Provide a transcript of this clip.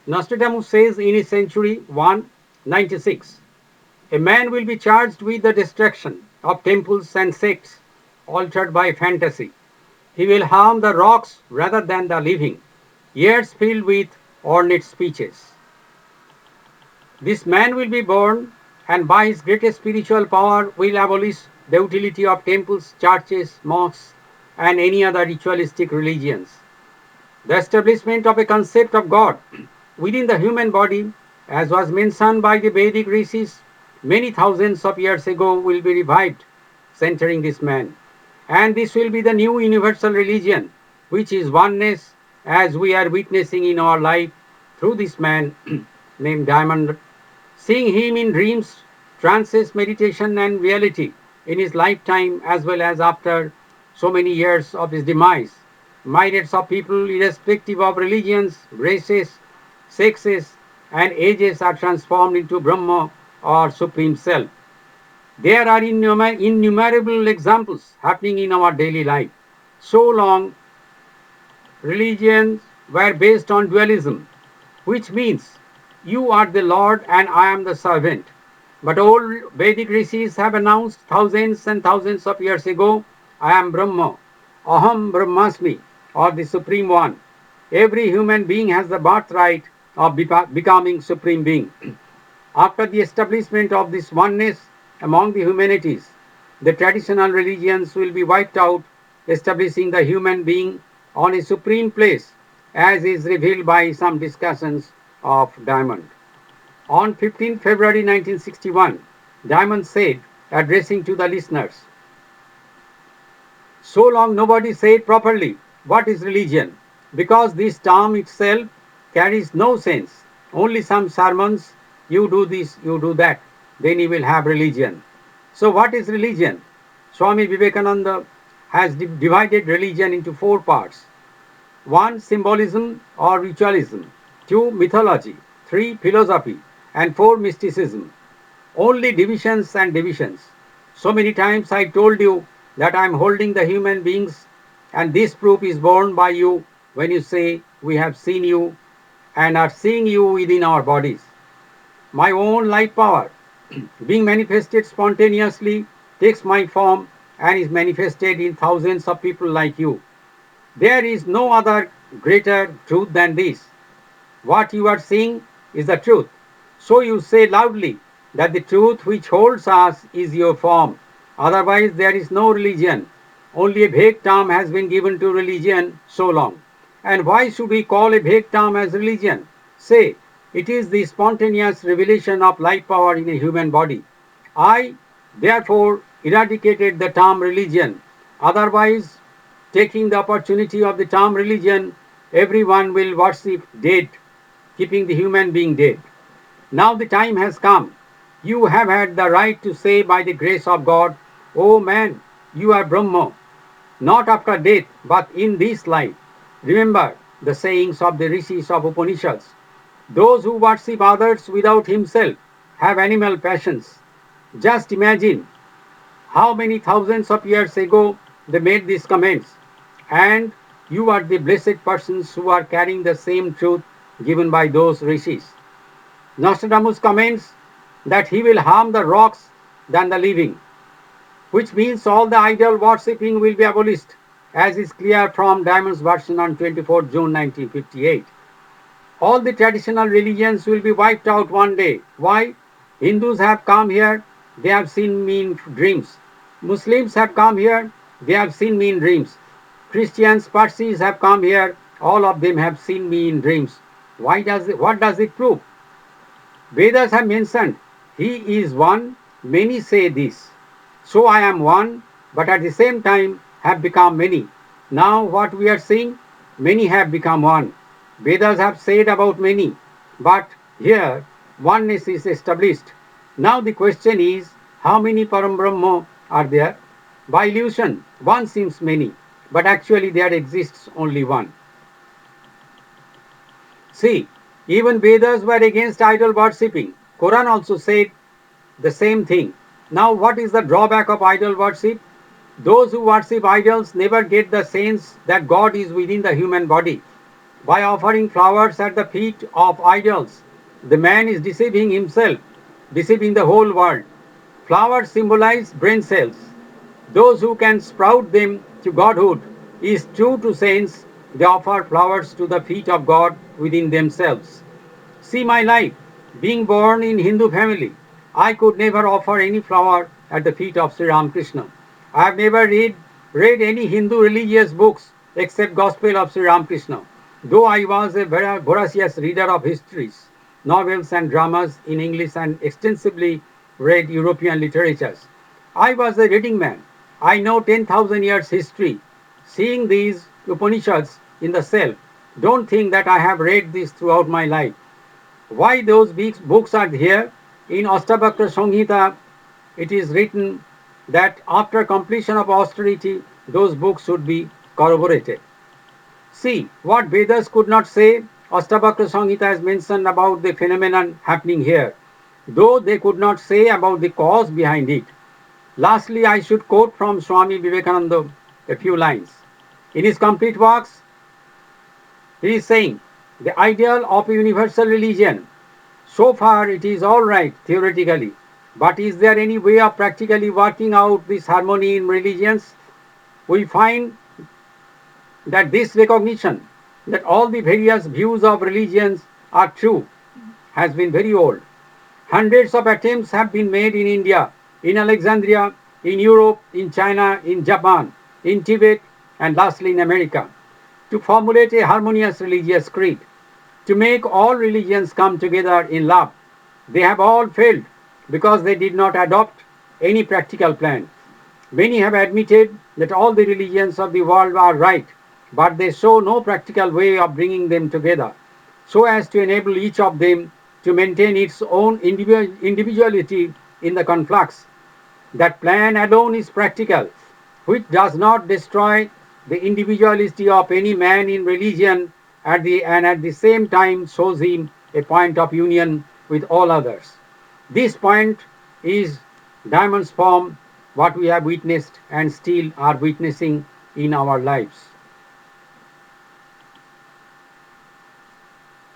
Nostradamus says in his century 196, a man will be charged with the destruction of temples and sects altered by fantasy. He will harm the rocks rather than the living, ears filled with ornate speeches. This man will be born and by his greatest spiritual power will abolish the utility of temples, churches, mosques, and any other ritualistic religions. The establishment of a concept of God within the human body, as was mentioned by the Vedic rishis many thousands of years ago, will be revived, centering this man. And this will be the new universal religion, which is oneness, as we are witnessing in our life through this man named Diamond. Seeing him in dreams, trances, meditation, and reality in his lifetime as well as after so many years of his demise. Myriads of people, irrespective of religions, races, sexes, and ages, are transformed into Brahma or Supreme Self. There are innumerable examples happening in our daily life. So long, religions were based on dualism, which means you are the Lord and I am the servant. But old Vedic rishis have announced thousands and thousands of years ago, I am Brahma, Aham Brahmasmi, or the Supreme One. Every human being has the birthright of becoming Supreme Being. After the establishment of this oneness among the humanities, the traditional religions will be wiped out, establishing the human being on a supreme place, as is revealed by some discussions of Diamond. On 15 February 1961, Diamond said, addressing to the listeners, so long nobody said properly what is religion, because this term itself carries no sense. Only some sermons, you do this, you do that, then you will have religion. So, what is religion? Swami Vivekananda has divided religion into four parts: 1. Symbolism or ritualism, 2. Mythology, 3. Philosophy, and 4. Mysticism. Only divisions and divisions. So many times I told you that I am holding the human beings, and this proof is borne by you when you say, we have seen you and are seeing you within our bodies. My own life power, being manifested spontaneously, takes my form and is manifested in thousands of people like you. There is no other greater truth than this. What you are seeing is the truth. So you say loudly that the truth which holds us is your form. Otherwise, there is no religion. Only a vague term has been given to religion so long. And why should we call a vague term as religion? Say, it is the spontaneous revelation of life power in a human body. I, therefore, eradicated the term religion. Otherwise, taking the opportunity of the term religion, everyone will worship dead, keeping the human being dead. Now the time has come. You have had the right to say by the grace of God, oh man, you are Brahma, not after death, but in this life. Remember the sayings of the rishis of Upanishads. Those who worship others without himself have animal passions. Just imagine how many thousands of years ago they made these comments. And you are the blessed persons who are carrying the same truth given by those rishis. Nostradamus comments that he will harm the rocks than the living, which means all the idol worshipping will be abolished, as is clear from Diamond's version on 24 June 1958. All the traditional religions will be wiped out one day. Why? Hindus have come here, they have seen me in dreams. Muslims have come here, they have seen me in dreams. Christians, Parsis have come here, all of them have seen me in dreams. What does it prove? Vedas have mentioned, he is one, many say this. So I am one, but at the same time have become many. Now what we are seeing, many have become one. Vedas have said about many, but here oneness is established. Now the question is, how many Param Brahma are there? By illusion, one seems many, but actually there exists only one. See, even Vedas were against idol worshipping. Quran also said the same thing. Now what is the drawback of idol worship? Those who worship idols never get the sense that God is within the human body. By offering flowers at the feet of idols, the man is deceiving himself, deceiving the whole world. Flowers symbolize brain cells. Those who can sprout them to godhood is true to saints. They offer flowers to the feet of God within themselves. See my life. Being born in Hindu family, I could never offer any flower at the feet of Sri Ramakrishna. I have never read any Hindu religious books except Gospel of Sri Ramakrishna. Though I was a very voracious reader of histories, novels and dramas in English and extensively read European literatures. I was a reading man. I know 10,000 years history. Seeing these Upanishads in the self, don't think that I have read this throughout my life. Why those books are here? In Astabhakra Samhita, it is written that after completion of austerity, those books should be corroborated. See, what Vedas could not say, Astabhakra Samhita has mentioned about the phenomenon happening here, though they could not say about the cause behind it. Lastly, I should quote from Swami Vivekananda a few lines. In his complete works, he is saying, the ideal of a universal religion, so far it is all right theoretically, but is there any way of practically working out this harmony in religions? We find that this recognition that all the various views of religions are true has been very old. Hundreds of attempts have been made in India, in Alexandria, in Europe, in China, in Japan, in Tibet, and lastly in America, to formulate a harmonious religious creed, to make all religions come together in love. They have all failed because they did not adopt any practical plan. Many have admitted that all the religions of the world are right, but they show no practical way of bringing them together so as to enable each of them to maintain its own individuality in the conflux. That plan alone is practical, which does not destroy the individuality of any man in religion and at the same time shows him a point of union with all others. This point is diamonds form what we have witnessed and still are witnessing in our lives.